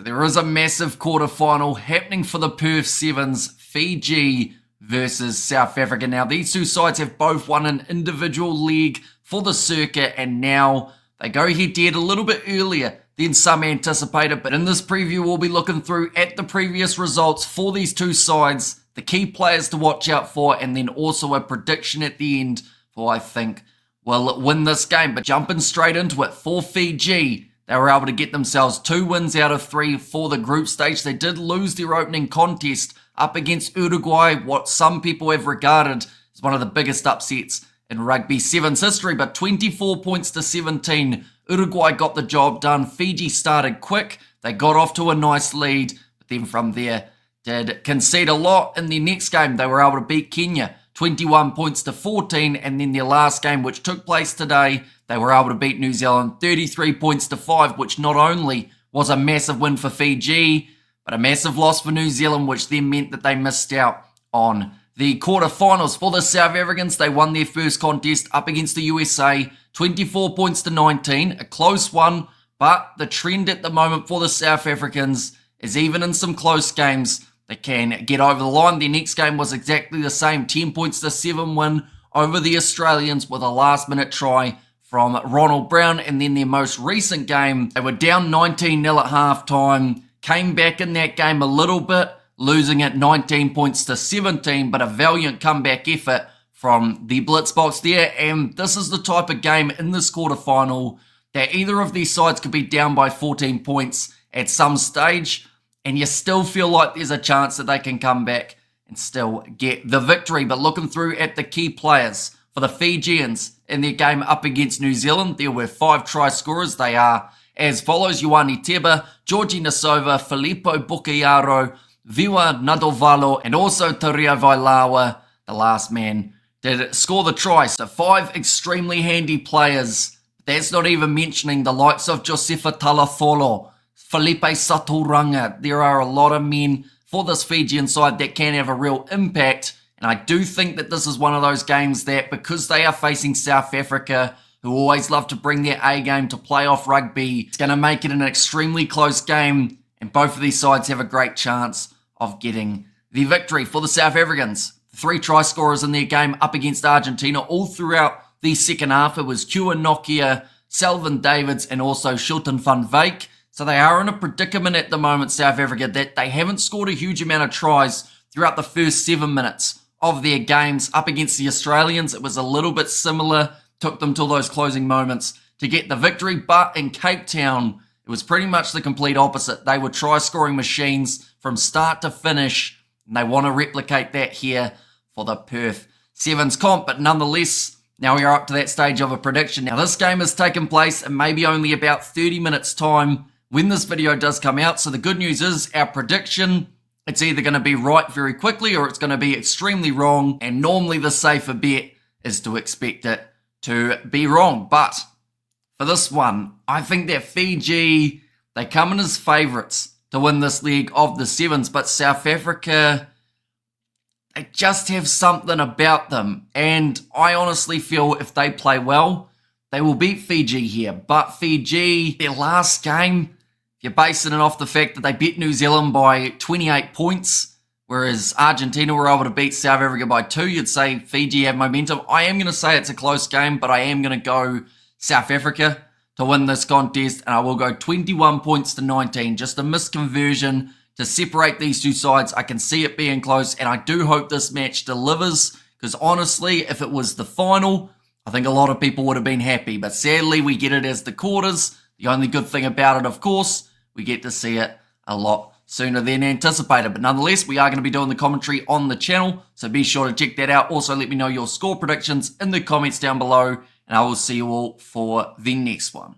There is a massive quarterfinal happening for the Perth Sevens, Fiji versus South Africa. Now, these two sides have both won an individual leg for the circuit, and now they go head-to-head a little bit earlier than some anticipated. But in this preview, we'll be looking through at the previous results for these two sides, the key players to watch out for, and then also a prediction at the end for, I think, will win this game. But jumping straight into it, for Fiji, they were able to get themselves 2 wins out of 3 for the group stage. They did lose their opening contest up against Uruguay, what some people have regarded as one of the biggest upsets in rugby sevens history. But 24 points to 17, Uruguay got the job done. Fiji started quick. They got off to a nice lead, but then from there did concede a lot. In their next game, they were able to beat Kenya 21 points to 14, and then their last game, which took place today, they were able to beat New Zealand 33 points to 5, which not only was a massive win for Fiji, but a massive loss for New Zealand, which then meant that they missed out on the quarterfinals. For the South Africans, they won their first contest up against the USA, 24 points to 19, a close one, but the trend at the moment for the South Africans is even in some close games, they can get over the line. Their next game was exactly the same, 10 points to 7 win over the Australians with a last-minute try from Ronald Brown. And then their most recent game, they were down 19-0 at halftime, came back in that game a little bit, losing at 19 points to 17, but a valiant comeback effort from the Blitzbox there. And this is the type of game in this quarterfinal that either of these sides could be down by 14 points at some stage, and you still feel like there's a chance that they can come back and still get the victory. But looking through at the key players for the Fijians in their game up against New Zealand, there were 5 try scorers. They are as follows: Ioane Teba, Georgie Nasova, Filippo Bucayaro, Viwa Nadovalo, and also Taria Vailawa, the last man, did score the try. So 5 extremely handy players. That's not even mentioning the likes of Josefa Talatholo, Felipe Saturanga. There are a lot of men for this Fijian side that can have a real impact. And I do think that this is one of those games that, because they are facing South Africa, who always love to bring their A game to playoff rugby, it's going to make it an extremely close game. And both of these sides have a great chance of getting the victory. For the South Africans, 3 try scorers in their game up against Argentina all throughout the second half. It was Kua Nokia, Selvin Davids, and also Shilton van Wyk. So they are in a predicament at the moment, South Africa, that they haven't scored a huge amount of tries throughout the first 7 minutes of their games. Up against the Australians, it was a little bit similar. Took them till those closing moments to get the victory. But in Cape Town, it was pretty much the complete opposite. They were try-scoring machines from start to finish, and they want to replicate that here for the Perth Sevens comp. But nonetheless, now we are up to that stage of a prediction. Now, this game has taken place in maybe only about 30 minutes' time when this video does come out. So the good news is our prediction, it's either going to be right very quickly or it's going to be extremely wrong. And normally the safer bet is to expect it to be wrong. But for this one, I think that Fiji, they come in as favourites to win this leg of the Sevens. But South Africa, they just have something about them. And I honestly feel if they play well, they will beat Fiji here. But Fiji, their last game, you're basing it off the fact that they beat New Zealand by 28 points, whereas Argentina were able to beat South Africa by 2. You'd say Fiji have momentum. I am going to say it's a close game, but I am going to go South Africa to win this contest, and I will go 21 points to 19. Just a misconversion to separate these two sides. I can see it being close, and I do hope this match delivers, because honestly, if it was the final, I think a lot of people would have been happy. But sadly, we get it as the quarters. The only good thing about it, of course, we get to see it a lot sooner than anticipated. But nonetheless, we are going to be doing the commentary on the channel, so be sure to check that out. Also, let me know your score predictions in the comments down below, and I will see you all for the next one.